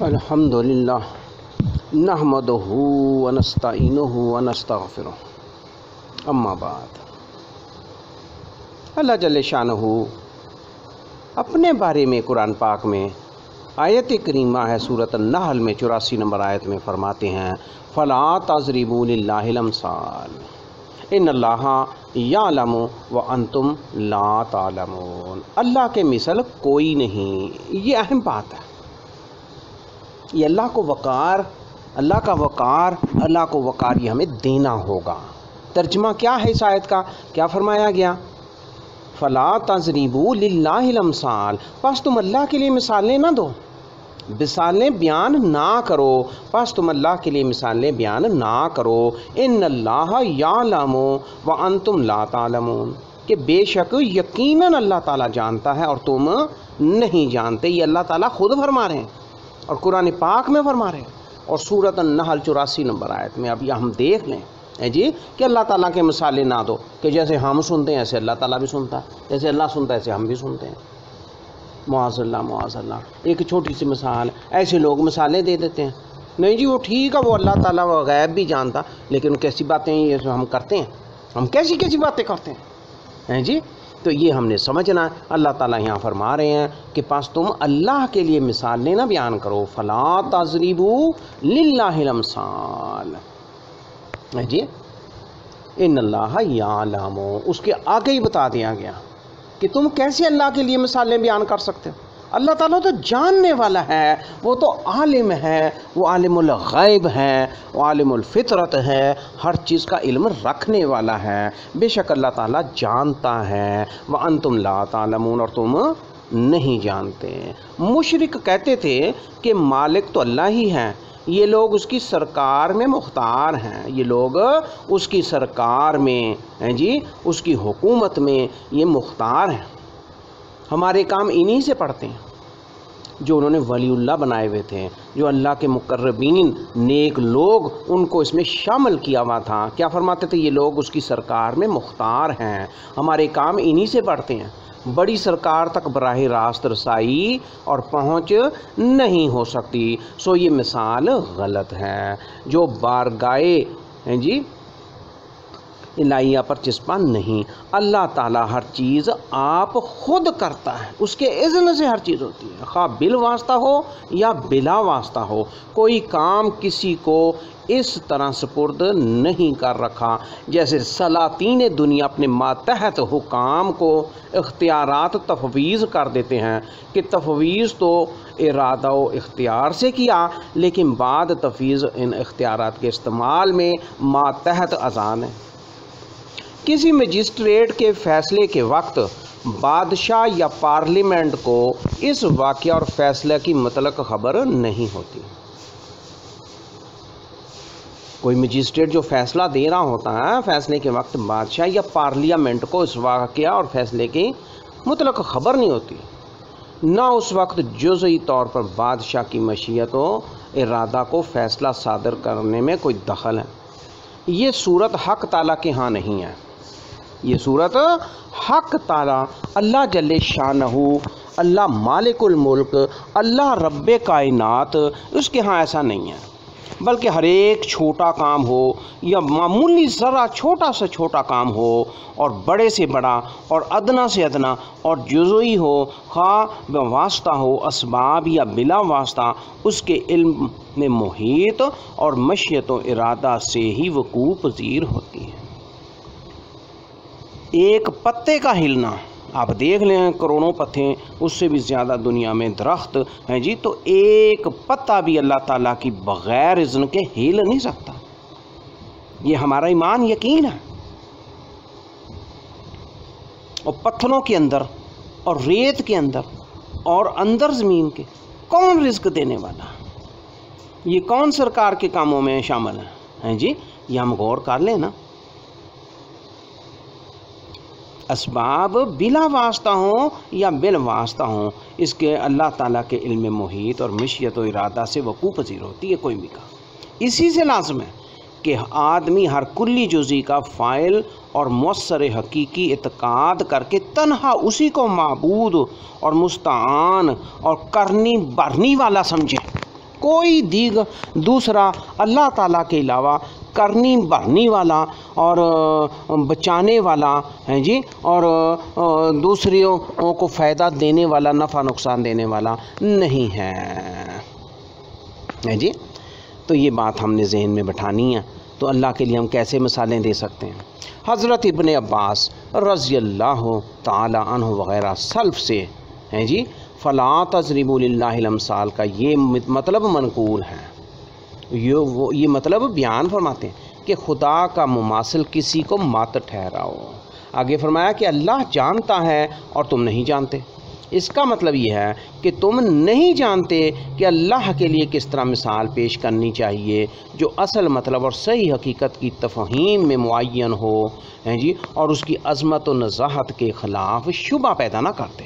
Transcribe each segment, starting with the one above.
الحمدللہ نحمدہ ونستعینہ ونستغفرہ اما بعد۔ اللہ جل شانہ اپنے بارے میں قرآن پاک میں آیت کریمہ ہے سورۃ النحل میں 84 نمبر آیت میں فرماتے ہیں فَلَا تَضْرِبُوا لِلَّهِ الْأَمْثَالَ إِنَّ اللَّهَ يَعْلَمُ وَأَنْتُمْ لَا تَعْلَمُونَ۔ اللہ کے مثل کوئی نہیں، یہ اہم بات ہے۔ یہ اللہ کا وقار یہ ہمیں دینا ہوگا۔ ترجمہ کیا ہے اس آیت کا؟ کیا فرمایا گیا؟ فَلَا تَضْرِبُوا لِلَّهِ الْأَمْثَالَ، پس تم اللہ کے لیے مثالیں نہ دو، مثالیں بیان نہ کرو، پس تم اللہ کے لیے مثالیں بیان نہ کرو۔ إِنَّ اللَّهَ يَعْلَمُ وَأَنْتُمْ لَا تَعْلَمُونَ، کہ بے شک یقیناً اللہ تعالیٰ جانتا ہے اور تم نہیں جانتے۔ یہ اللہ تعالیٰ خود فرما رہے ہیں اور قرآن پاک میں فرما رہے ہیں، اور سورۃ النحل 84 نمبر آیت میں اب یہ ہم دیکھ لیں جی کہ اللہ تعالیٰ کے مثالیں نہ دو کہ جیسے ہم سنتے ہیں ایسے اللہ تعالیٰ بھی سنتا ہے، جیسے اللہ سنتا ہے ایسے ہم بھی سنتے ہیں۔ معاذ اللہ معاذ اللہ۔ ایک چھوٹی سی مثال، ایسے لوگ مثالیں دے دیتے ہیں، نہیں جی وہ ٹھیک ہے، وہ اللہ تعالیٰ وہ غیب بھی جانتا، لیکن کیسی باتیں یہ ہم کرتے ہیں، ہم کیسی باتیں کرتے ہیں جی۔ تو یہ ہم نے سمجھنا ہے۔ اللہ تعالیٰ یہاں فرما رہے ہیں کہ پس تم اللہ کے لیے مثالیں نہ بیان کرو، فَلَا تَضْرِبُوا لِلَّهِ الْأَمْثَالَ جی۔ إِنَّ اللَّهَ يَعْلَمُ، اس کے آگے ہی بتا دیا گیا کہ تم کیسے اللہ کے لیے مثالیں بیان کر سکتے ہو۔ اللہ تعالیٰ تو جاننے والا ہے، وہ تو عالم ہے، وہ عالم الغیب ہے، وہ عالم الفطرت ہے، ہر چیز کا علم رکھنے والا ہے۔ بے شک اللہ تعالیٰ جانتا ہے، وَأَنْتُمْ لَا تَعْلَمُونَ، اور تم نہیں جانتے۔ مشرک کہتے تھے کہ مالک تو اللہ ہی ہے، یہ لوگ اس کی سرکار میں مختار ہیں، یہ لوگ اس کی سرکار میں جی، اس کی حکومت میں یہ مختار ہیں، ہمارے کام انہی سے پڑھتے ہیں۔ جو انہوں نے ولی اللہ بنائے ہوئے تھے، جو اللہ کے مقربین نیک لوگ، ان کو اس میں شامل کیا ہوا تھا، کیا فرماتے تھے؟ یہ لوگ اس کی سرکار میں مختار ہیں، ہمارے کام انہی سے پڑھتے ہیں، بڑی سرکار تک براہ راست رسائی اور پہنچ نہیں ہو سکتی۔ سو یہ مثال غلط ہے۔ جو بارگاہ جی الہیہ پر چسپاں نہیں، اللہ تعالیٰ ہر چیز آپ خود کرتا ہے، اس کے اذن سے ہر چیز ہوتی ہے، خواہ بالواسطہ ہو یا بلا واسطہ ہو۔ کوئی کام کسی کو اس طرح سپرد نہیں کر رکھا جیسے سلاطین دنیا اپنے ماتحت حکام کو اختیارات تفویض کر دیتے ہیں کہ تفویض تو ارادہ و اختیار سے کیا، لیکن بعد تفویض ان اختیارات کے استعمال میں ماتحت اذان ہے۔ کسی مجسٹریٹ کے فیصلے کے وقت بادشاہ یا پارلیمنٹ کو اس واقعہ اور فیصلے کی مطلق خبر نہیں ہوتی۔ کوئی مجسٹریٹ جو فیصلہ دے رہا ہوتا ہے، فیصلے کے وقت بادشاہ یا پارلیمنٹ کو اس واقعہ اور فیصلے کی مطلق خبر نہیں ہوتی، نہ اس وقت جزئی طور پر بادشاہ کی مشیت و ارادہ کو فیصلہ صادر کرنے میں کوئی دخل ہے۔ یہ صورت حق تعالیٰ کے ہاں نہیں ہے، یہ صورت حق تعالیٰ اللہ جل شانہ، اللہ مالک الملک، اللہ رب کائنات، اس کے ہاں ایسا نہیں ہے، بلکہ ہر ایک چھوٹا کام ہو یا معمولی ذرا چھوٹا سے چھوٹا کام ہو اور بڑے سے بڑا اور ادنا سے ادنا اور جزوی ہو، خواہ واسطہ ہو اسباب یا بلا واسطہ، اس کے علم میں محیط اور مشیت و ارادہ سے ہی وقوع پذیر ہوتی ہے۔ ایک پتے کا ہلنا، آپ دیکھ لیں کروڑوں پتے، اس سے بھی زیادہ دنیا میں درخت ہیں جی، تو ایک پتا بھی اللہ تعالیٰ کی بغیر اذن کے ہل نہیں سکتا۔ یہ ہمارا ایمان یقین ہے۔ اور پتھروں کے اندر اور ریت کے اندر اور اندر زمین کے کون رزق دینے والا؟ یہ کون سرکار کے کاموں میں شامل ہیں جی؟ یہ ہم غور کر لیں نا۔ اسباب بلا واسطہ ہوں یا بال واسطہ ہوں، اس کے اللہ تعالیٰ کے علم محیط اور مشیت و ارادہ سے وقوع پذیر ہوتی ہے کوئی بھی کام۔ اسی سے لازم ہے کہ آدمی ہر کلی جزئی کا فاعل اور مؤثر حقیقی اعتقاد کر کے تنہا اسی کو معبود اور مستعان اور کرنی برنی والا سمجھے، کوئی دوسرا اللہ تعالیٰ کے علاوہ کرنی بھرنی والا اور بچانے والا ہے جی، اور دوسروں کو فائدہ دینے والا، نفع نقصان دینے والا نہیں ہے جی۔ تو یہ بات ہم نے ذہن میں بٹھانی ہے۔ تو اللہ کے لیے ہم کیسے مثالیں دے سکتے ہیں؟ حضرت ابن عباس رضی اللہ تعالی عنہ وغیرہ سلف سے ہیں جی، فلا تضربوا للہ الامثال کا یہ مطلب منقول ہے، یہ مطلب بیان فرماتے ہیں کہ خدا کا مماثل کسی کو مت ٹھہراؤ۔ آگے فرمایا کہ اللہ جانتا ہے اور تم نہیں جانتے۔ اس کا مطلب یہ ہے کہ تم نہیں جانتے کہ اللہ کے لیے کس طرح مثال پیش کرنی چاہیے جو اصل مطلب اور صحیح حقیقت کی تفہیم میں معین ہو ہیں جی، اور اس کی عظمت و نزاہت کے خلاف شبہ پیدا نہ کرتے۔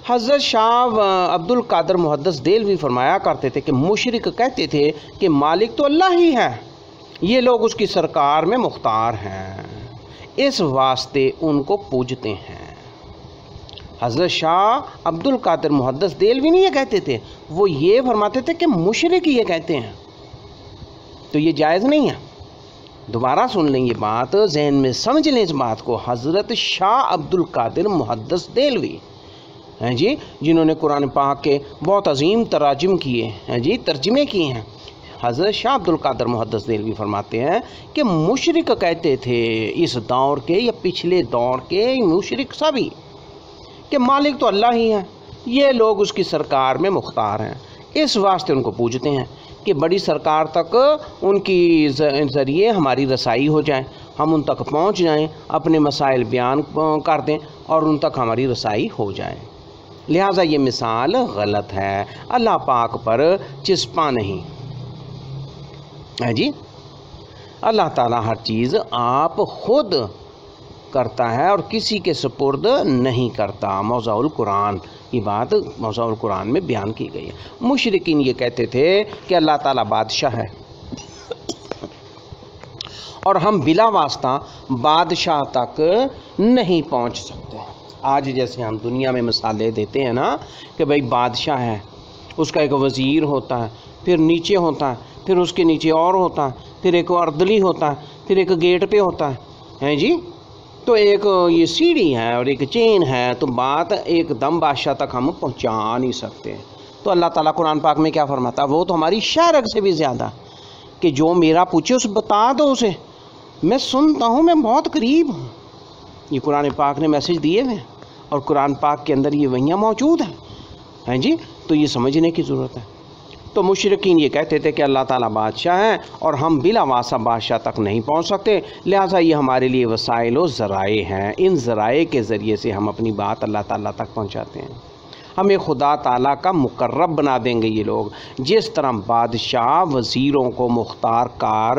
حضرت شاہ عبد القادر محدث دہلوی فرمایا کرتے تھے کہ مشرک کہتے تھے کہ مالک تو اللہ ہی ہے، یہ لوگ اس کی سرکار میں مختار ہیں، اس واسطے ان کو پوجتے ہیں۔ حضرت شاہ عبد القادر محدث دہلوی نہیں یہ کہتے تھے، وہ یہ فرماتے تھے کہ مشرک یہ کہتے ہیں، تو یہ جائز نہیں ہے۔ دوبارہ سن لیں یہ بات، ذہن میں سمجھ لیں اس بات کو۔ حضرت شاہ عبد القادر محدث دہلوی ہیں جی، جنہوں نے قرآن پاک کے بہت عظیم تراجم کیے ہیں جی، ترجمے کیے ہیں، حضرت شاہ عبد القادر محدث دہلوی فرماتے ہیں کہ مشرک کہتے تھے اس دور کے یا پچھلے دور کے مشرک سبھی کہ مالک تو اللہ ہی ہے، یہ لوگ اس کی سرکار میں مختار ہیں، اس واسطے ان کو پوجتے ہیں کہ بڑی سرکار تک ان کی ذریعے ہماری رسائی ہو جائے، ہم ان تک پہنچ جائیں، اپنے مسائل بیان کر دیں اور ان تک ہماری رسائی ہو جائے۔ لہٰذا یہ مثال غلط ہے، اللہ پاک پر چسپاں نہیں ہے جی۔ اللہ تعالیٰ ہر چیز آپ خود کرتا ہے اور کسی کے سپرد نہیں کرتا۔ موضوع القرآن، یہ بات موضوع القرآن میں بیان کی گئی ہے۔ مشرکین یہ کہتے تھے کہ اللہ تعالیٰ بادشاہ ہے اور ہم بلا واسطہ بادشاہ تک نہیں پہنچ سکتے۔ آج جیسے ہم دنیا میں مثالیں دیتے ہیں نا کہ بھائی بادشاہ ہے، اس کا ایک وزیر ہوتا ہے، پھر نیچے ہوتا ہے، پھر اس کے نیچے اور ہوتا ہے، پھر ایک اردلی ہوتا ہے، پھر ایک گیٹ پہ ہوتا ہے جی، تو ایک یہ سیڑھی ہے اور ایک چین ہے، تو بات ایک دم بادشاہ تک ہم پہنچا نہیں سکتے۔ تو اللہ تعالیٰ قرآن پاک میں کیا فرماتا ہے؟ وہ تو ہماری شہرک سے بھی زیادہ کہ جو میرا پوچھے اس بتا دو اسے، میں سنتا ہوں، میں بہت قریب ہوں۔ یہ قرآن پاک نے میسج دیے ہوئے اور قرآن پاک کے اندر یہ وحیاں موجود ہیں جی، تو یہ سمجھنے کی ضرورت ہے۔ تو مشرکین یہ کہتے تھے کہ اللہ تعالیٰ بادشاہ ہیں اور ہم بلا واسطہ بادشاہ تک نہیں پہنچ سکتے، لہٰذا یہ ہمارے لیے وسائل و ذرائع ہیں، ان ذرائع کے ذریعے سے ہم اپنی بات اللہ تعالیٰ تک پہنچاتے ہیں۔ ہمیں خدا تعالیٰ کا مقرب بنا دیں گے یہ لوگ، جس طرح بادشاہ وزیروں کو مختار کار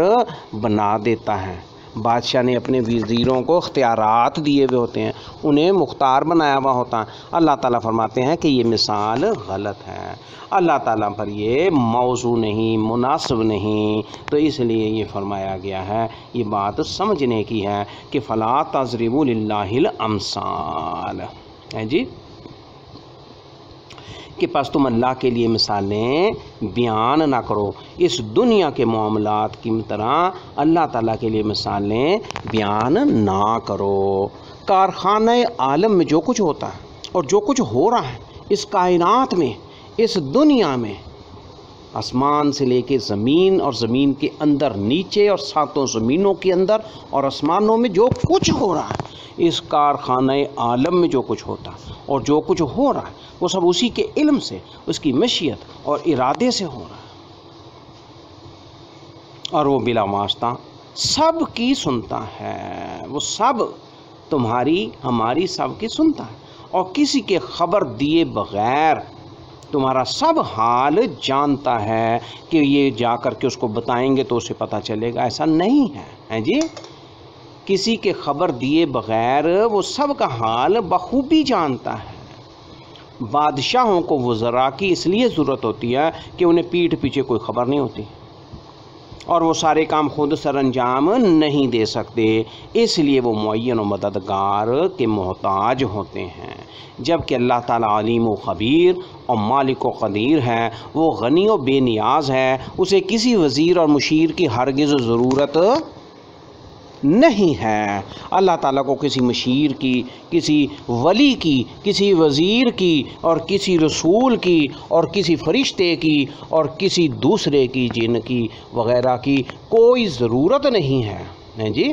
بنا دیتا ہے۔ بادشاہ نے اپنے وزیروں کو اختیارات دیے ہوئے ہوتے ہیں، انہیں مختار بنایا ہوا ہوتا ہے۔ اللہ تعالیٰ فرماتے ہیں کہ یہ مثال غلط ہے، اللہ تعالیٰ پر یہ موضوع نہیں، مناسب نہیں، تو اس لیے یہ فرمایا گیا ہے، یہ بات سمجھنے کی ہے کہ فلا تضربوا للہ الامثال ہے جی، کہ پس تم اللہ کے لیے مثالیں بیان نہ کرو، اس دنیا کے معاملات کی طرح اللہ تعالیٰ کے لیے مثالیں بیان نہ کرو۔ کارخانہ عالم میں جو کچھ ہوتا ہے اور جو کچھ ہو رہا ہے اس کائنات میں، اس دنیا میں، آسمان سے لے کے زمین اور زمین کے اندر نیچے اور ساتوں زمینوں کے اندر اور آسمانوں میں جو کچھ ہو رہا ہے، اس کارخانہ عالم میں جو کچھ ہوتا ہے اور جو کچھ ہو رہا ہے وہ سب اسی کے علم سے، اس کی مشیت اور ارادے سے ہو رہا ہے، اور وہ بلا واسطہ سب کی سنتا ہے، وہ سب تمہاری ہماری سب کی سنتا ہے، اور کسی کے خبر دیے بغیر تمہارا سب حال جانتا ہے کہ یہ جا کر کے اس کو بتائیں گے تو اسے پتہ چلے گا، ایسا نہیں ہے جی۔ کسی کے خبر دیے بغیر وہ سب کا حال بخوبی جانتا ہے۔ بادشاہوں کو وزراء کی اس لیے ضرورت ہوتی ہے کہ انہیں پیٹھ پیچھے کوئی خبر نہیں ہوتی، اور وہ سارے کام خود سر انجام نہیں دے سکتے، اس لیے وہ معین و مددگار کے محتاج ہوتے ہیں، جبکہ اللہ تعالیٰ علیم و خبیر اور مالک و قدیر ہے، وہ غنی و بے نیاز ہے، اسے کسی وزیر اور مشیر کی ہرگز ضرورت نہیں ہے۔ اللہ تعالیٰ کو کسی مشیر کی، کسی ولی کی، کسی وزیر کی اور کسی رسول کی اور کسی فرشتے کی اور کسی دوسرے کی، جن کی وغیرہ کی کوئی ضرورت نہیں ہے جی۔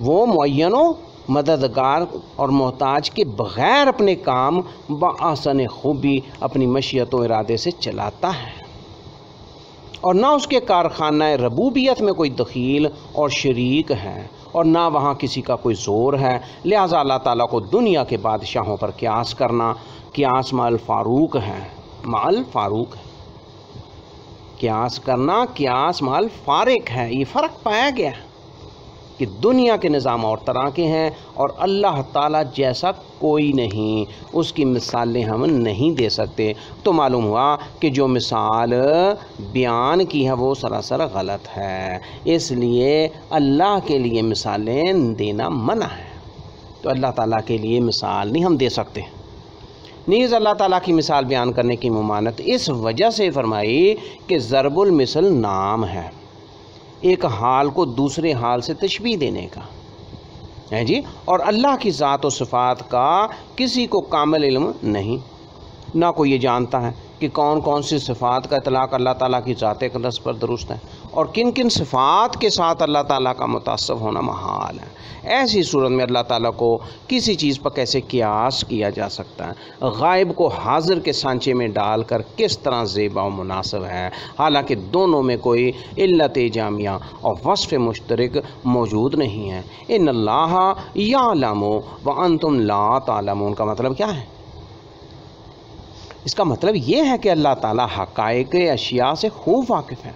وہ معین و مددگار اور محتاج کے بغیر اپنے کام بآسن خوبی اپنی مشیت و ارادے سے چلاتا ہے، اور نہ اس کے کارخانہ ربوبیت میں کوئی دخیل اور شریک ہے، اور نہ وہاں کسی کا کوئی زور ہے۔ لہٰذا اللہ تعالیٰ کو دنیا کے بادشاہوں پر قیاس کرنا قیاس مع الفاروق ہے، مع الفاروق ہے۔ قیاس کرنا قیاس مع الفارق ہے۔ یہ فرق پایا گیا کہ دنیا کے نظام اور طرح کے ہیں اور اللہ تعالیٰ جیسا کوئی نہیں، اس کی مثالیں ہم نہیں دے سکتے۔ تو معلوم ہوا کہ جو مثال بیان کی ہے وہ سراسر غلط ہے، اس لیے اللہ کے لیے مثالیں دینا منع ہے۔ تو اللہ تعالیٰ کے لیے مثال نہیں ہم دے سکتے۔ نیز اللہ تعالیٰ کی مثال بیان کرنے کی ممانعت اس وجہ سے فرمائی کہ ضرب المثل نام ہے ایک حال کو دوسرے حال سے تشبیہ دینے کا ہے جی، اور اللہ کی ذات و صفات کا کسی کو کامل علم نہیں، نہ کوئی یہ جانتا ہے کہ کون کون سی صفات کا اطلاق اللہ تعالیٰ کی ذات اقدس پر درست ہے اور کن کن صفات کے ساتھ اللہ تعالیٰ کا متصف ہونا محال ہے۔ ایسی صورت میں اللہ تعالیٰ کو کسی چیز پر کیسے قیاس کیا جا سکتا ہے؟ غائب کو حاضر کے سانچے میں ڈال کر کس طرح زیبا و مناسب ہے، حالانکہ دونوں میں کوئی علت جامعہ اور وصف مشترک موجود نہیں ہے۔ ان اللہ یعلم وانتم لا تعلمون کا مطلب کیا ہے؟ اس کا مطلب یہ ہے کہ اللہ تعالیٰ حقائق اشیاء سے خوب واقف ہے،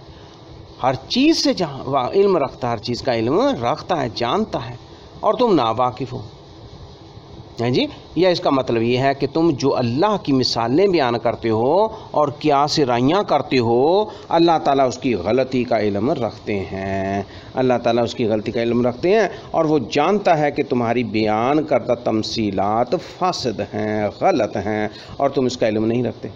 ہر چیز سے علم رکھتا ہے، ہر چیز کا علم رکھتا ہے، جانتا ہے، اور تم ناواقف ہو جی۔ یا اس کا مطلب یہ ہے کہ تم جو اللہ کی مثالیں بیان کرتے ہو اور قیاس رائیاں کرتے ہو، اللہ تعالیٰ اس کی غلطی کا علم رکھتے ہیں، اللہ تعالیٰ اس کی غلطی کا علم رکھتے ہیں، اور وہ جانتا ہے کہ تمہاری بیان کردہ تمثیلات فاسد ہیں، غلط ہیں، اور تم اس کا علم نہیں رکھتے۔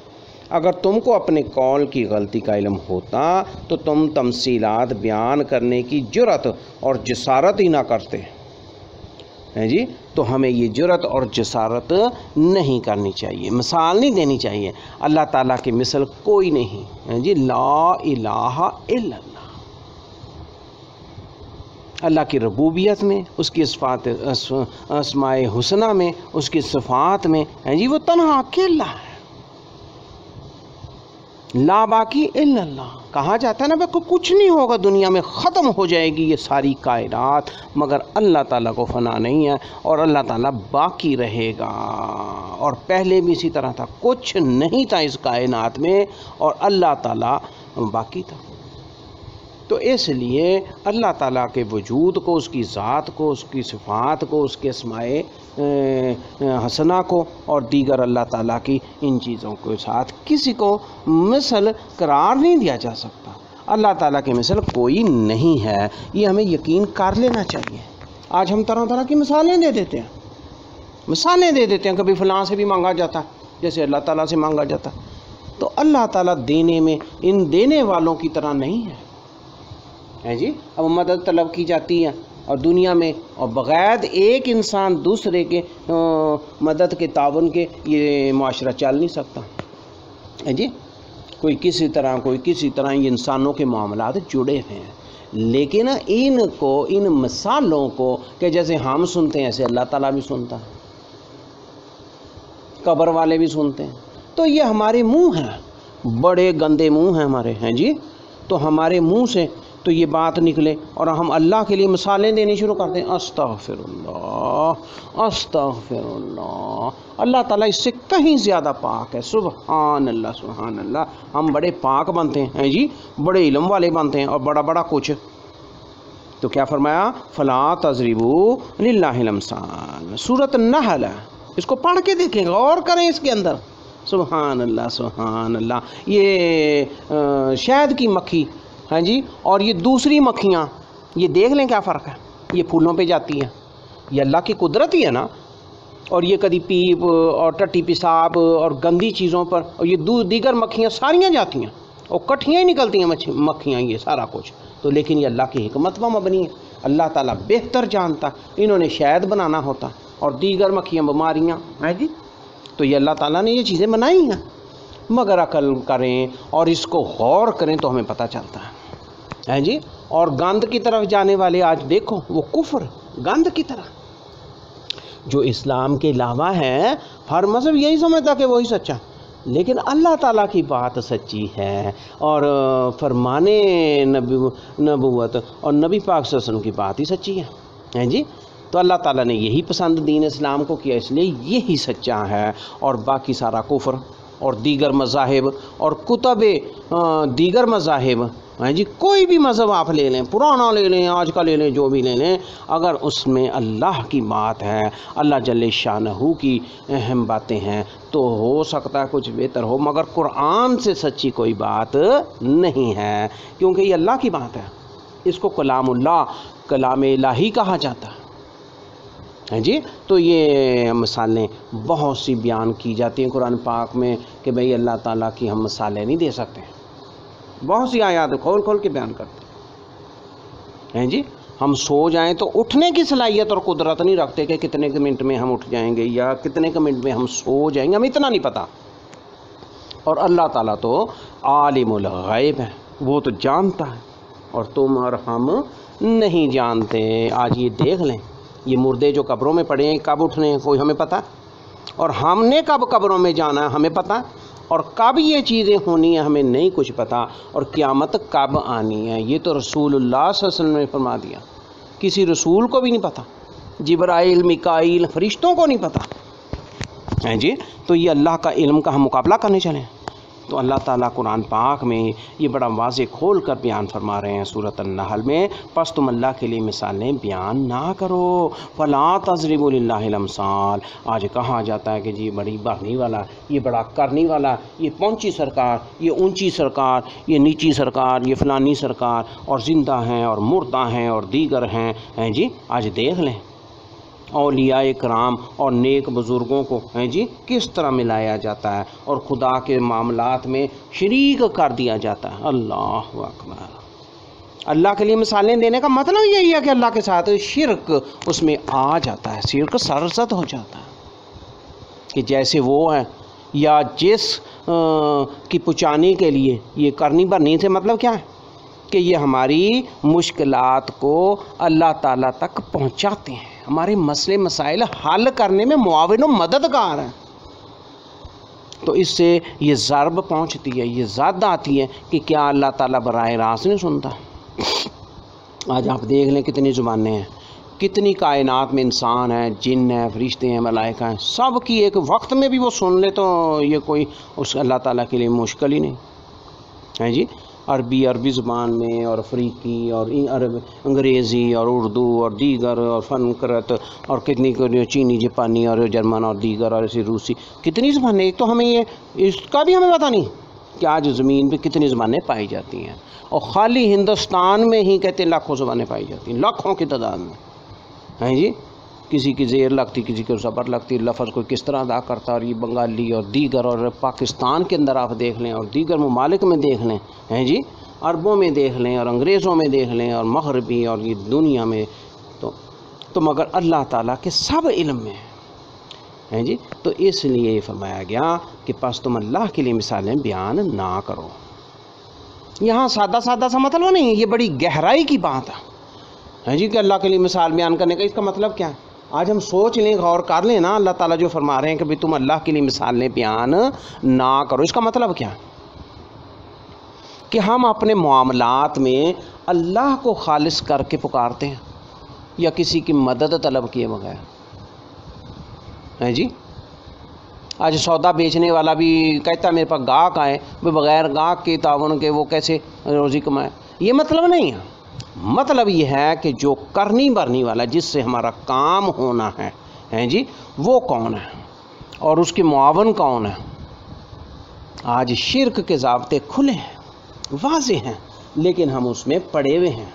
اگر تم کو اپنے قول کی غلطی کا علم ہوتا تو تم تمثیلات بیان کرنے کی جرأت اور جسارت ہی نہ کرتے ہیں جی۔ تو ہمیں یہ جرأت اور جسارت نہیں کرنی چاہیے، مثال نہیں دینی چاہیے۔ اللہ تعالیٰ کی مثل کوئی نہیں ہے جی، لا الہ الا اللہ۔ اللہ کی ربوبیت میں، اس کی صفات اسماء حسنہ میں، اس کی صفات میں ہے جی، وہ تنہا اکیلا ہے، لا باقی الا اللہ۔ کہا جاتا ہے نا کہ کچھ نہیں ہوگا دنیا میں، ختم ہو جائے گی یہ ساری کائنات، مگر اللہ تعالیٰ کو فنا نہیں ہے اور اللہ تعالیٰ باقی رہے گا، اور پہلے بھی اسی طرح تھا، کچھ نہیں تھا اس کائنات میں اور اللہ تعالیٰ باقی تھا۔ تو اس لیے اللہ تعالیٰ کے وجود کو، اس کی ذات کو، اس کی صفات کو، اس کے اسماء حسنہ کو اور دیگر اللہ تعالیٰ کی ان چیزوں کے ساتھ کسی کو مثل قرار نہیں دیا جا سکتا۔ اللہ تعالیٰ کی مثل کوئی نہیں ہے، یہ ہمیں یقین کر لینا چاہیے۔ آج ہم طرح طرح کی مثالیں دے دیتے ہیں، کبھی فلاں سے بھی مانگا جاتا ہے جیسے اللہ تعالیٰ سے مانگا جاتا ہے۔ تو اللہ تعالیٰ دینے میں ان دینے والوں کی طرح نہیں ہے جی۔ اب مدد طلب کی جاتی ہے اور دنیا میں، اور بغیر ایک انسان دوسرے کے مدد کے تعاون کے یہ معاشرہ چل نہیں سکتا ہے جی۔ کوئی کسی طرح یہ انسانوں کے معاملات جڑے ہوئے ہیں، لیکن ان مثالوں کو کہ جیسے ہم سنتے ہیں ایسے اللہ تعالیٰ بھی سنتا ہے، قبر والے بھی سنتے ہیں۔ تو یہ ہمارے منہ ہیں، بڑے گندے منہ ہیں ہمارے ہیں جی۔ تو ہمارے منہ سے تو یہ بات نکلے اور ہم اللہ کے لیے مثالیں دینی شروع کرتے ہیں، استغفر اللہ استغفر اللہ۔ اللہ تعالیٰ اس سے کہیں زیادہ پاک ہے، سبحان اللہ سبحان اللہ۔ ہم بڑے پاک بنتے ہیں جی، بڑے علم والے بنتے ہیں اور بڑا کچھ۔ تو کیا فرمایا؟ فلا تضربوا للہ الامثال۔ سورۃ النحل ہے، اس کو پڑھ کے دیکھیں، غور کریں اس کے اندر، سبحان اللہ سبحان اللہ۔ یہ شہد کی مکھی، ہاں جی، اور یہ دوسری مکھیاں، یہ دیکھ لیں کیا فرق ہے۔ یہ پھولوں پہ جاتی ہیں، یہ اللہ کی قدرت ہی ہے نا، اور یہ کدی پیپ اور ٹٹی پیشاب اور گندی چیزوں پر، اور یہ دیگر مکھیاں ساریاں جاتی ہیں اور کٹھیاں ہی نکلتی ہیں مکھیاں، یہ سارا کچھ تو، لیکن یہ اللہ کی حکمت و مبنی ہے، اللہ تعالیٰ بہتر جانتا، انہوں نے شہد بنانا ہوتا اور دیگر مکھیاں بیماریاں ہیں جی، تو یہ اللہ تعالیٰ نے یہ چیزیں بنائی ہیں، مگر عقل کریں اور اس کو غور کریں تو ہمیں پتہ چلتا ہے جی۔ اور گند کی طرف جانے والے آج دیکھو، وہ کفر گند کی طرح، جو اسلام کے علاوہ ہے، ہر مذہب یہی سمجھتا کہ وہی سچا، لیکن اللہ تعالیٰ کی بات سچی ہے، اور فرمانے نبوت اور نبی پاک صلی اللہ علیہ وسلم کی بات ہی سچی ہے جی۔ تو اللہ تعالیٰ نے یہی پسند دین اسلام کو کیا، اس لیے یہی سچا ہے، اور باقی سارا کفر اور دیگر مذاہب اور کتب دیگر مذاہب ہیں جی، کوئی بھی مذہب آپ لے لیں، پرانا لے لیں، آج کا لے لیں، جو بھی لے لیں، اگر اس میں اللہ کی بات ہے، اللہ جل شانہ کی اہم باتیں ہیں، تو ہو سکتا ہے کچھ بہتر ہو، مگر قرآن سے سچی کوئی بات نہیں ہے، کیونکہ یہ اللہ کی بات ہے، اس کو کلام اللہ، کلام الہی کہا جاتا ہے جی۔ تو یہ مثالیں بہت سی بیان کی جاتی ہیں قرآن پاک میں کہ بھئی اللہ تعالیٰ کی ہم مثالیں نہیں دے سکتے، بہت سی آیات کھول کھول کے بیان کرتے ہیں جی۔ ہم سو جائیں تو اٹھنے کی صلاحیت اور قدرت نہیں رکھتے کہ کتنے منٹ میں ہم اٹھ جائیں گے یا کتنے منٹ میں ہم سو جائیں گے، ہم اتنا نہیں پتہ، اور اللہ تعالیٰ تو عالم الغیب ہے، وہ تو جانتا ہے، اور تم اور ہم نہیں جانتے۔ آج یہ دیکھ لیں، یہ مردے جو قبروں میں پڑے ہیں کب اٹھنے ہیں کوئی ہمیں پتہ، اور ہم نے کب قبروں میں جانا ہے ہمیں پتہ، اور کب یہ چیزیں ہونی ہیں ہمیں نہیں کچھ پتہ، اور قیامت کب آنی ہے یہ تو رسول اللہ صلی اللہ علیہ وسلم نے فرما دیا، کسی رسول کو بھی نہیں پتہ، جبرائیل میکائیل فرشتوں کو نہیں پتہ ہیں جی۔ تو یہ اللہ کا علم کا ہم مقابلہ کرنے چلیں، تو اللہ تعالیٰ قرآن پاک میں یہ بڑا واضح کھول کر بیان فرما رہے ہیں سورۃ النحل میں، پس تم اللہ کے لیے مثالیں بیان نہ کرو، فلا تضربوا للہ الامثال۔ آج کہا جاتا ہے کہ جی بڑی بڑھنے والا، یہ بڑا کرنے والا، یہ پہنچی سرکار، یہ اونچی سرکار، یہ نیچی سرکار، یہ فلانی سرکار، اور زندہ ہیں اور مردہ ہیں اور دیگر ہیں جی۔ آج دیکھ لیں اولیاء کرام اور نیک بزرگوں کو ہیں جی کس طرح ملایا جاتا ہے اور خدا کے معاملات میں شریک کر دیا جاتا ہے۔ اللہ اکبر۔ اللہ کے لیے مثالیں دینے کا مطلب یہی ہے کہ اللہ کے ساتھ شرک اس میں آ جاتا ہے، شرک سرزد ہو جاتا ہے، کہ جیسے وہ ہیں یا جس کی پہنچانے کے لیے یہ کرنی برنی سے مطلب کیا ہے کہ یہ ہماری مشکلات کو اللہ تعالیٰ تک پہنچاتے ہیں، ہمارے مسئلے مسائل حل کرنے میں معاون و مددگار ہیں، تو اس سے یہ ضرب پہنچتی ہے، یہ زد آتی ہے کہ کیا اللہ تعالیٰ براہ راست نہیں سنتا۔ آج آپ دیکھ لیں کتنی زبانیں ہیں، کتنی کائنات میں انسان ہیں، جن ہیں، فرشتے ہیں، ملائکہ ہیں، سب کی ایک وقت میں بھی وہ سن لے تو یہ کوئی اس اللہ تعالیٰ کے لیے مشکل ہی نہیں ہے جی۔ عربی زبان میں، اور افریقی اور انگریزی اور اردو اور دیگر اور فنکرت اور کتنی چینی جاپانی اور جرمن اور دیگر اور ایسی روسی، کتنی زبانیں، ایک تو ہمیں یہ اس کا بھی ہمیں پتہ نہیں کہ آج زمین پہ کتنی زبانیں پائی جاتی ہیں، اور خالی ہندوستان میں ہی کہتے ہیں لاکھوں زبانیں پائی جاتی ہیں، لاکھوں کی تعداد میں ہیں جی، کسی کی زیر لگتی، کسی کی زبر لگتی، لفظ کو کس طرح ادا کرتا، اور یہ بنگالی اور دیگر، اور پاکستان کے اندر آپ دیکھ لیں اور دیگر ممالک میں دیکھ لیں ہیں جی، عربوں میں دیکھ لیں اور انگریزوں میں دیکھ لیں اور مغربی اور یہ دنیا میں، تو مگر اللہ تعالیٰ کے سب علم میں ہیں جی۔ تو اس لیے یہ فرمایا گیا کہ پس تم اللہ کے لیے مثالیں بیان نہ کرو۔ یہاں سادہ سادہ سا مطلب نہیں، یہ بڑی گہرائی کی بات ہے جی کہ اللہ کے لیے مثال بیان کرنے کا اس کا مطلب کیا ہے۔ آج ہم سوچ لیں، غور کر لیں نا، اللہ تعالیٰ جو فرما رہے ہیں کہ بھئی تم اللہ کے لیے مثالیں بیان نہ کرو، اس کا مطلب کیا ہے کہ ہم اپنے معاملات میں اللہ کو خالص کر کے پکارتے ہیں یا کسی کی مدد طلب کیے بغیر ہیں جی۔ آج سودا بیچنے والا بھی کہتا ہے میرے پاس گاہک آئے، بغیر گاہک کے تعاون کے وہ کیسے روزی کمائے، یہ مطلب نہیں ہے۔ مطلب یہ ہے کہ جو کرنی برنی والا، جس سے ہمارا کام ہونا ہے ہیں جی، وہ کون ہے اور اس کے معاون کون ہے آج شرک کے ضابطے کھلے ہیں، واضح ہیں، لیکن ہم اس میں پڑے ہوئے ہیں۔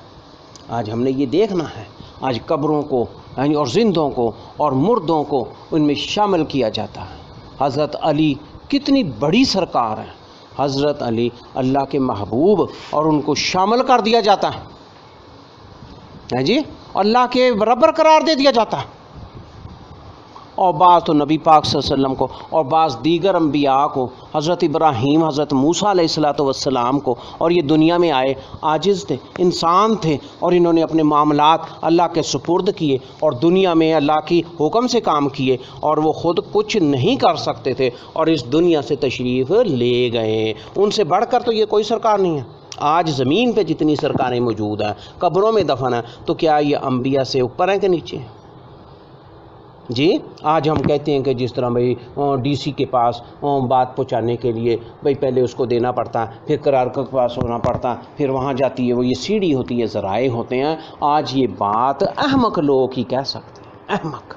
آج ہم نے یہ دیکھنا ہے، آج قبروں کو اور زندوں کو اور مردوں کو ان میں شامل کیا جاتا ہے۔ حضرت علی کتنی بڑی سرکار ہے، حضرت علی اللہ کے محبوب، اور ان کو شامل کر دیا جاتا ہے جی، اللہ کے برابر قرار دے دیا جاتا ہے۔ اور بعض تو نبی پاک صلی اللہ علیہ وسلم کو اور بعض دیگر انبیاء کو، حضرت ابراہیم، حضرت موسیٰ علیہ السلام کو، اور یہ دنیا میں آئے عاجز تھے، انسان تھے، اور انہوں نے اپنے معاملات اللہ کے سپرد کیے اور دنیا میں اللہ کی حکم سے کام کیے، اور وہ خود کچھ نہیں کر سکتے تھے اور اس دنیا سے تشریف لے گئے۔ ان سے بڑھ کر تو یہ کوئی سرکار نہیں ہے۔ آج زمین پہ جتنی سرکاریں موجود ہیں، قبروں میں دفن ہیں، تو کیا یہ انبیاء سے اوپر ہیں کہ نیچے ہیں؟ جی آج ہم کہتے ہیں کہ جس طرح بھئی ڈی سی کے پاس بات پہنچانے کے لیے بھئی پہلے اس کو دینا پڑتا ہے، پھر کلرک کے پاس ہونا پڑتا ہے، پھر وہاں جاتی ہے، وہ یہ سیڑھی ہوتی ہے، ذرائع ہوتے ہیں۔ آج یہ بات احمق لوگ ہی کہہ سکتے ہیں، احمق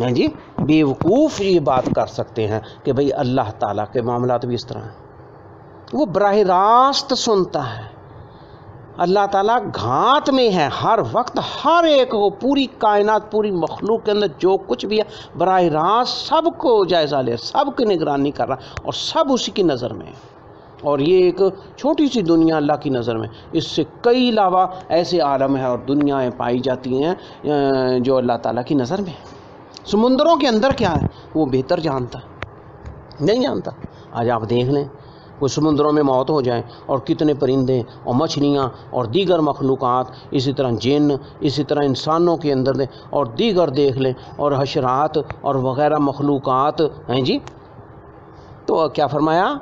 ہیں جی، بیوقوف یہ بات کر سکتے ہیں کہ بھئی اللہ تعالیٰ کے معاملات بھی اس طرح ہیں۔ وہ براہ راست سنتا ہے، اللہ تعالیٰ گھات میں ہے ہر وقت، ہر ایک کو، پوری کائنات، پوری مخلوق کے اندر جو کچھ بھی ہے براہ راست سب کو جائزہ لے، سب کی نگرانی کر رہا ہے، اور سب اسی کی نظر میں ہے۔ اور یہ ایک چھوٹی سی دنیا اللہ کی نظر میں، اس سے کئی علاوہ ایسے عالم ہیں اور دنیایں پائی جاتی ہیں جو اللہ تعالیٰ کی نظر میں ہے۔ سمندروں کے اندر کیا ہے وہ بہتر جانتا ہے، نہیں جانتا۔ آج آپ دیکھ لیں، وہ سمندروں میں موت ہو جائیں اور کتنے پرندے اور مچھلیاں اور دیگر مخلوقات، اسی طرح جن، اسی طرح انسانوں کے اندر دیں اور دیگر دیکھ لیں، اور حشرات اور وغیرہ مخلوقات ہیں جی، تو کیا فرمایا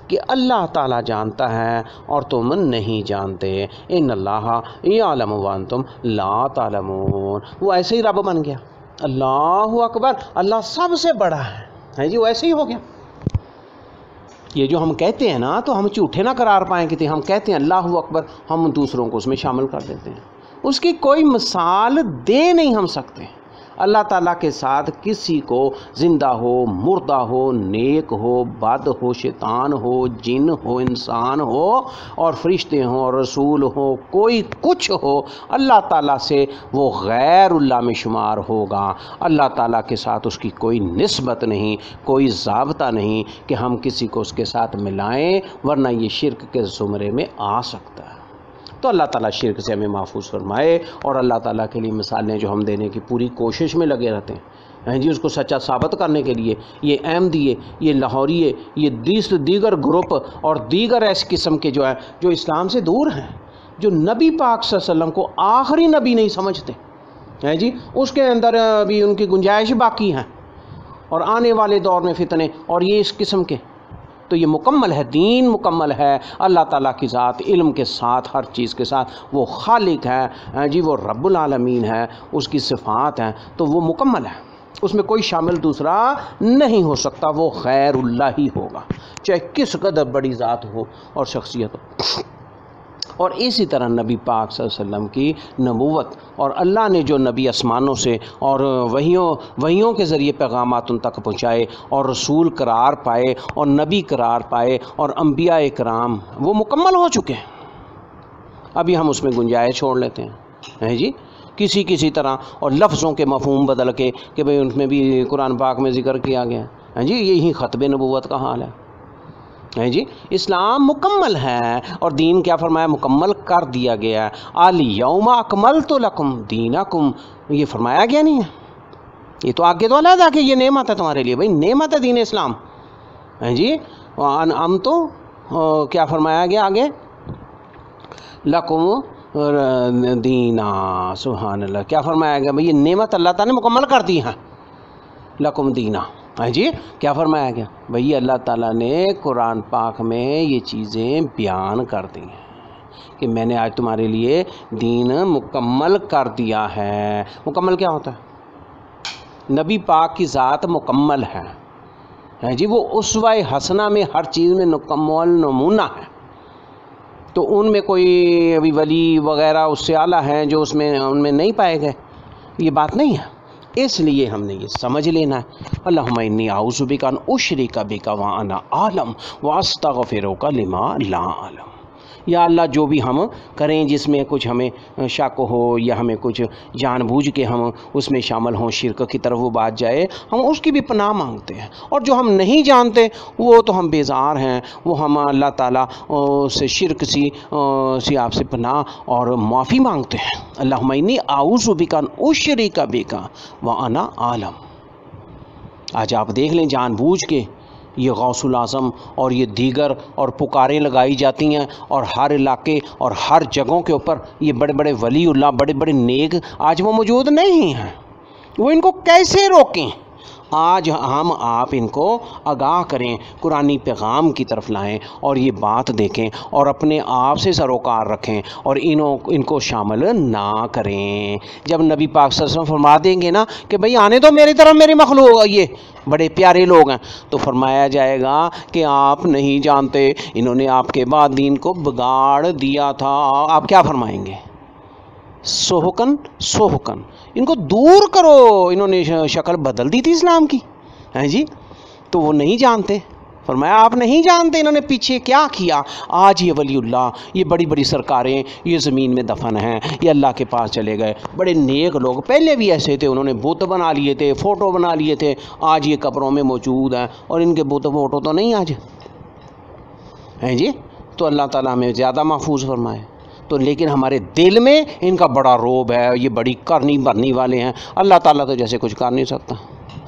کہ اللہ تعالیٰ جانتا ہے اور تم نہیں جانتے۔ ان اللہ یعلم وانتم لا تعلمون۔ وہ ایسے ہی رب بن گیا، اللہ اکبر، اللہ سب سے بڑا ہے جی، وہ ایسے ہی ہو گیا۔ یہ جو ہم کہتے ہیں نا، تو ہم جھوٹے نہ قرار پائیں کہ ہم کہتے ہیں اللہ اکبر، ہم دوسروں کو اس میں شامل کر دیتے ہیں، اس کی کوئی مثال دے نہیں ہم سکتے۔ اللہ تعالیٰ کے ساتھ کسی کو زندہ ہو، مردہ ہو، نیک ہو، بد ہو، شیطان ہو، جن ہو، انسان ہو، اور فرشتے ہوں اور رسول ہو، کوئی کچھ ہو، اللہ تعالیٰ سے وہ غیر اللہ میں شمار ہوگا۔ اللہ تعالیٰ کے ساتھ اس کی کوئی نسبت نہیں، کوئی ضابطہ نہیں کہ ہم کسی کو اس کے ساتھ ملائیں، ورنہ یہ شرک کے زمرے میں آ سکتا ہے۔ تو اللہ تعالیٰ شرک سے ہمیں محفوظ فرمائے، اور اللہ تعالیٰ کے لیے مثالیں جو ہم دینے کی پوری کوشش میں لگے رہتے ہیں جی، اس کو سچا ثابت کرنے کے لیے، یہ احمدیے، یہ لاہوریے، یہ دیگر گروپ اور دیگر ایس قسم کے جو ہیں جو اسلام سے دور ہیں، جو نبی پاک صلی اللہ علیہ وسلم کو آخری نبی نہیں سمجھتے ہیں جی، اس کے اندر بھی ان کی گنجائش باقی ہیں، اور آنے والے دور میں فتنے اور یہ اس قسم کے، تو یہ مکمل ہے، دین مکمل ہے، اللہ تعالیٰ کی ذات علم کے ساتھ، ہر چیز کے ساتھ، وہ خالق ہے جی، وہ رب العالمین ہے، اس کی صفات ہیں، تو وہ مکمل ہے، اس میں کوئی شامل دوسرا نہیں ہو سکتا، وہ غیر اللہ ہی ہوگا، چاہے کس قدر بڑی ذات ہو اور شخصیت ہو۔ اور اسی طرح نبی پاک صلی اللہ علیہ وسلم کی نبوت، اور اللہ نے جو نبی آسمانوں سے اور وحیوں کے ذریعے پیغامات ان تک پہنچائے اور رسول قرار پائے اور نبی قرار پائے اور انبیاء کرام، وہ مکمل ہو چکے ہیں۔ ابھی ہم اس میں گنجائش چھوڑ لیتے ہیں جی، کسی طرح، اور لفظوں کے مفہوم بدل کے کہ بھئی ان میں بھی قرآن پاک میں ذکر کیا گیا ہے جی، یہی ختم نبوت کا حال ہے جی۔ اسلام مکمل ہے، اور دین کیا فرمایا، مکمل کر دیا گیا ہے۔ الیوم اکملت لکم دینکم، یہ فرمایا گیا نہیں ہے، یہ تو آگے تو علیحدہ کہ یہ نعمت ہے تمہارے لیے، بھائی نعمت ہے دین اسلام جی۔ ہم تو کیا فرمایا گیا آگے، لکم دینا، سبحان اللہ، کیا فرمایا گیا، بھائی یہ نعمت اللہ تعالیٰ نے مکمل کر دی ہے، لکم دینا جی، کیا فرمایا گیا، بھئی اللہ تعالیٰ نے قرآن پاک میں یہ چیزیں بیان کر دی ہیں کہ میں نے آج تمہارے لیے دین مکمل کر دیا ہے۔ مکمل کیا ہوتا ہے، نبی پاک کی ذات مکمل ہے جی، وہ اسوہ حسنہ میں ہر چیز میں مکمل نمونہ ہے، تو ان میں کوئی ابھی ولی وغیرہ اس سے اعلیٰ ہیں جو ان میں نہیں پائے گئے، یہ بات نہیں ہے۔ اس لیے ہم نے یہ سمجھ لینا ہے اللہم انی اعوذ بک ان اشرک بک وانا اعلم واستغفرک لما لا اعلم۔ یا اللہ جو بھی ہم کریں جس میں کچھ ہمیں شک ہو یا ہمیں کچھ جان بوجھ کے ہم اس میں شامل ہوں، شرک کی طرف وہ بات جائے، ہم اس کی بھی پناہ مانگتے ہیں، اور جو ہم نہیں جانتے وہ تو ہم بیزار ہیں، وہ ہم اللہ تعالیٰ سے شرک سی آپ سے پناہ اور معافی مانگتے ہیں۔ اللہم انی اعوذ بک ان اشرک بک وانا اعلم۔ آج آپ دیکھ لیں جان بوجھ کے یہ غوث الاعظم اور یہ دیگر اور پکاریں لگائی جاتی ہیں، اور ہر علاقے اور ہر جگہوں کے اوپر یہ بڑے بڑے ولی اللہ، بڑے بڑے نیک آج وہ موجود نہیں ہیں، وہ ان کو کیسے روکیں؟ آج ہم آپ ان کو آگاہ کریں، قرآنی پیغام کی طرف لائیں اور یہ بات دیکھیں اور اپنے آپ سے سروکار رکھیں اور ان کو شامل نہ کریں۔ جب نبی پاک صلی اللہ علیہ وسلم فرما دیں گے نا کہ بھئی آنے دو میری طرف، میری مخلوق یہ بڑے پیارے لوگ ہیں، تو فرمایا جائے گا کہ آپ نہیں جانتے انہوں نے آپ کے بعد دین کو بگاڑ دیا تھا۔ آپ کیا فرمائیں گے؟ سوہکن سوہکن، ان کو دور کرو، انہوں نے شکل بدل دی تھی اسلام کی، ہیں جی، تو وہ نہیں جانتے۔ فرمایا آپ نہیں جانتے انہوں نے پیچھے کیا کیا۔ آج یہ ولی اللہ، یہ بڑی بڑی سرکاریں یہ زمین میں دفن ہیں، یہ اللہ کے پاس چلے گئے، بڑے نیک لوگ پہلے بھی ایسے تھے، انہوں نے بت بنا لیے تھے، فوٹو بنا لیے تھے، آج یہ قبروں میں موجود ہیں اور ان کے بت فوٹو تو نہیں آج، ہیں جی، تو اللہ تعالیٰ ہمیں زیادہ محفوظ فرمائے۔ تو لیکن ہمارے دل میں ان کا بڑا روب ہے، یہ بڑی کرنی بھرنی والے ہیں، اللہ تعالیٰ تو جیسے کچھ کر نہیں سکتا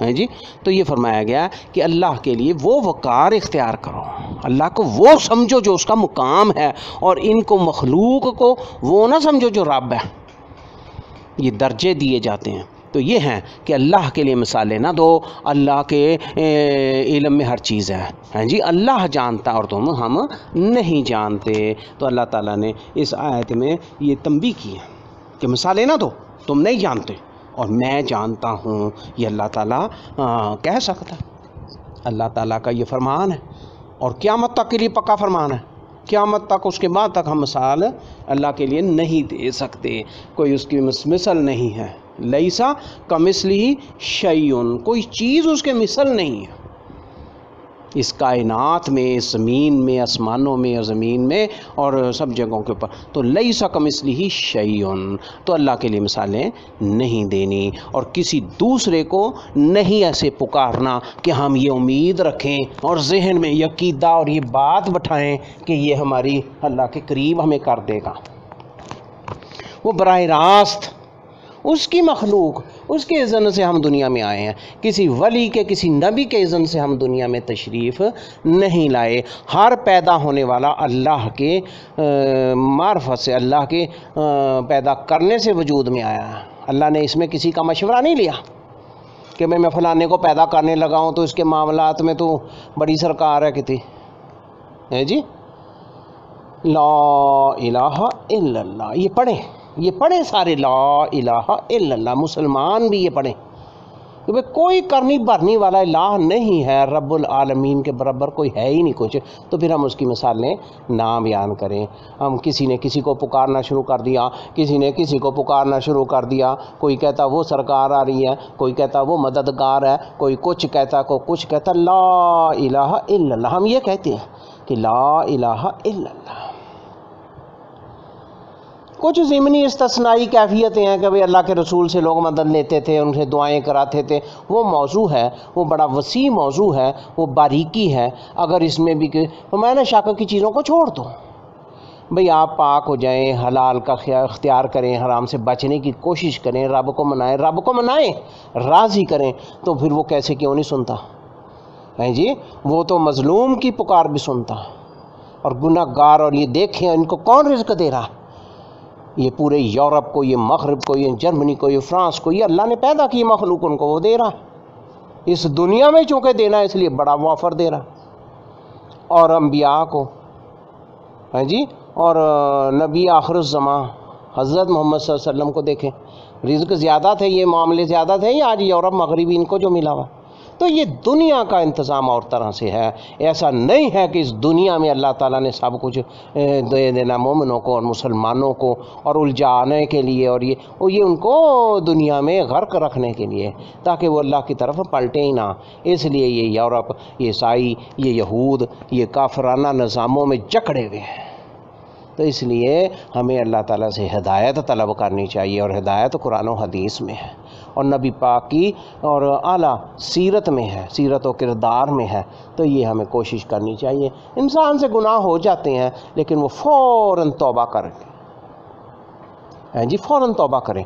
ہے جی۔ تو یہ فرمایا گیا کہ اللہ کے لیے وہ وقار اختیار کرو، اللہ کو وہ سمجھو جو اس کا مقام ہے، اور ان کو مخلوق کو وہ نہ سمجھو جو رب ہے۔ یہ درجے دیے جاتے ہیں، تو یہ ہیں کہ اللہ کے لیے مثالیں نہ دو، اللہ کے علم میں ہر چیز ہے، ہیں جی، اللہ جانتا اور ہم نہیں جانتے۔ تو اللہ تعالیٰ نے اس آیت میں یہ تنبیہ کی ہے کہ مثالیں نہ دو، تم نہیں جانتے اور میں جانتا ہوں۔ یہ اللہ تعالیٰ کہہ سکتا ہے، اللہ تعالیٰ کا یہ فرمان ہے، اور قیامت تک کے لیے پکا فرمان ہے، قیامت تک، اس کے بعد تک ہم مثال اللہ کے لیے نہیں دے سکتے، کوئی اس کی مثل نہیں ہے۔ لیسا کمثلہ شیء، کوئی چیز اس کے مثل نہیں ہے، اس کائنات میں، اس زمین میں، آسمانوں میں اور زمین میں اور سب جگہوں کے اوپر۔ تو لیسا کمثلہ شیء، تو اللہ کے لیے مثالیں نہیں دینی، اور کسی دوسرے کو نہیں ایسے پکارنا کہ ہم یہ امید رکھیں اور ذہن میں یہ عقیدہ اور یہ بات بٹھائیں کہ یہ ہماری اللہ کے قریب ہمیں کر دے گا۔ وہ براہ راست اس کی مخلوق، اس کے اذن سے ہم دنیا میں آئے ہیں، کسی ولی کے، کسی نبی کے اذن سے ہم دنیا میں تشریف نہیں لائے۔ ہر پیدا ہونے والا اللہ کے معرفت سے، اللہ کے پیدا کرنے سے وجود میں آیا ہے۔ اللہ نے اس میں کسی کا مشورہ نہیں لیا کہ میں فلانے کو پیدا کرنے لگا ہوں تو اس کے معاملات میں تو بڑی سرکار ہے کتنی، ہے جی۔ لا الہ الا اللہ، یہ پڑھیں سارے، لا الہ الا اللہ، مسلمان بھی یہ پڑھیں کہ کوئی کرنی بھرنی والا الہ نہیں ہے، رب العالمین کے برابر کوئی ہے ہی نہیں کچھ، تو پھر ہم اس کی مثالیں نہ بیان کریں۔ ہم کسی نے کسی کو پکارنا شروع کر دیا، کسی نے کسی کو پکارنا شروع کر دیا، کوئی کہتا وہ سرکار آ رہی ہے، کوئی کہتا وہ مددگار ہے، کوئی کچھ کہتا، کوئی کچھ کہتا۔ لا الہ الا اللہ، ہم یہ کہتے ہیں کہ لا الہ الا اللہ۔ کچھ ضمنی استثنائی کیفیتیں ہیں کہ بھئی اللہ کے رسول سے لوگ مدد لیتے تھے، ان سے دعائیں کراتے تھے، وہ موضوع ہے، وہ بڑا وسیع موضوع ہے، وہ باریکی ہے۔ اگر اس میں بھی کہ میں نے شک کی چیزوں کو چھوڑ دو، بھئی آپ پاک ہو جائیں، حلال کا اختیار کریں، حرام سے بچنے کی کوشش کریں، رب کو منائیں، راضی کریں، تو پھر وہ کیسے کیوں نہیں سنتا ہے جی؟ وہ تو مظلوم کی پکار بھی سنتا، اور گناہ گار، اور یہ دیکھیں ان کو کون رزق دے رہا، یہ پورے یورپ کو، یہ مغرب کو، یہ جرمنی کو، یہ فرانس کو، یہ اللہ نے پیدا کی مخلوق، ان کو وہ دے رہا، اس دنیا میں چونکہ دینا ہے اس لیے بڑا وافر دے رہا۔ اور انبیاء کو ہے جی، اور نبی آخر الزمان حضرت محمد صلی اللہ علیہ وسلم کو دیکھیں، رزق زیادہ تھے، یہ معاملے زیادہ تھے، یہ آج یورپ مغربی ان کو جو ملا ہوا، تو یہ دنیا کا انتظام اور طرح سے ہے. ایسا نہیں ہے کہ اس دنیا میں اللہ تعالیٰ نے سب کچھ دے دینا مومنوں کو اور مسلمانوں کو اور الجھانے کے لیے، اور یہ ان کو دنیا میں غرق رکھنے کے لیے تاکہ وہ اللہ کی طرف پلٹیں ہی نہ. اس لیے یہ یورپ، یہ عیسائی، یہ یہود، یہ کافرانہ نظاموں میں جکڑے ہوئے ہیں. تو اس لیے ہمیں اللہ تعالیٰ سے ہدایت طلب کرنی چاہیے، اور ہدایت قرآن و حدیث میں ہے اور نبی پاک کی اور اعلیٰ سیرت میں ہے، سیرت و کردار میں ہے. تو یہ ہمیں کوشش کرنی چاہیے. انسان سے گناہ ہو جاتے ہیں لیکن وہ فوراً توبہ کریں جی، فوراً توبہ کریں.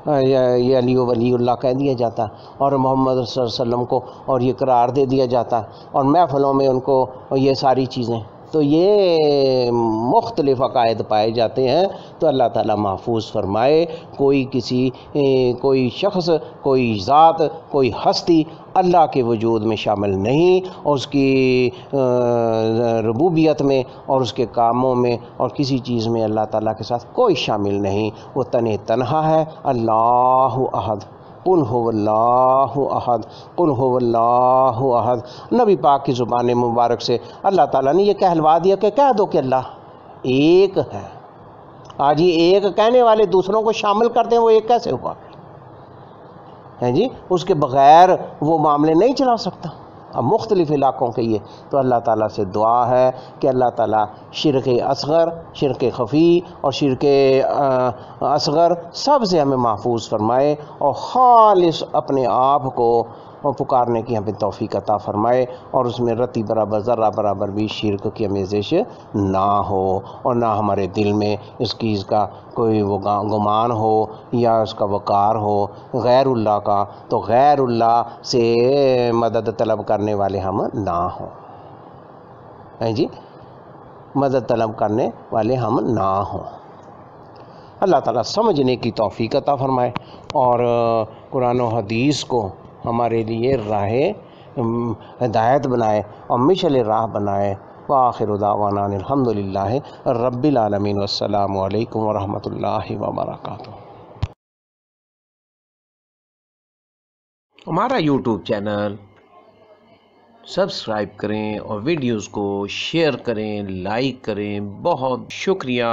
یہ علی ولی اللہ کہہ دیا جاتا اور محمد صلی اللہ علیہ وسلم کو اور یہ قرار دے دیا جاتا اور محفلوں میں ان کو یہ ساری چیزیں. تو یہ مختلف عقائد پائے جاتے ہیں. تو اللہ تعالیٰ محفوظ فرمائے. کوئی شخص، کوئی ذات، کوئی ہستی اللہ کے وجود میں شامل نہیں، اور اس کی ربوبیت میں اور اس کے کاموں میں اور کسی چیز میں اللہ تعالیٰ کے ساتھ کوئی شامل نہیں. وہ تنہا ہے. اللہ احد، قل هو اللہ احد، قل هو اللہ احد. نبی پاک کی زبان مبارک سے اللہ تعالیٰ نے یہ کہلوا دیا کہ کہہ دو کہ اللہ ایک ہے. آج یہ ایک کہنے والے دوسروں کو شامل کرتے ہیں، وہ ایک کیسے ہوا ہے جی؟ اس کے بغیر وہ معاملے نہیں چلا سکتا. اب مختلف علاقوں کے یہ تو اللہ تعالیٰ سے دعا ہے کہ اللہ تعالیٰ شرک اصغر، شرک خفی اور شرک اصغر سب سے ہمیں محفوظ فرمائے اور خالص اپنے آپ کو پکارنے کی ہمیں توفیق عطا فرمائے، اور اس میں رتی برابر ذرہ برابر بھی شرک کی آمیزش نہ ہو، اور نہ ہمارے دل میں اس چیز کا کوئی گمان ہو یا اس کا وقار ہو غیر اللہ کا. تو غیر اللہ سے مدد طلب کرنے والے ہم نہ ہوں جی، مدد طلب کرنے والے ہم نہ ہوں. اللہ تعالیٰ سمجھنے کی توفیق عطا فرمائے اور قرآن و حدیث کو ہمارے لیے راہ ہدایت بنائے اور مشعل راہ بنائے. وآخر دعوانا الحمدللہ رب العالمین، والسلام علیکم ورحمۃ اللہ وبرکاتہ. ہمارا یوٹیوب چینل سبسکرائب کریں اور ویڈیوز کو شیئر کریں، لائک کریں. بہت شکریہ.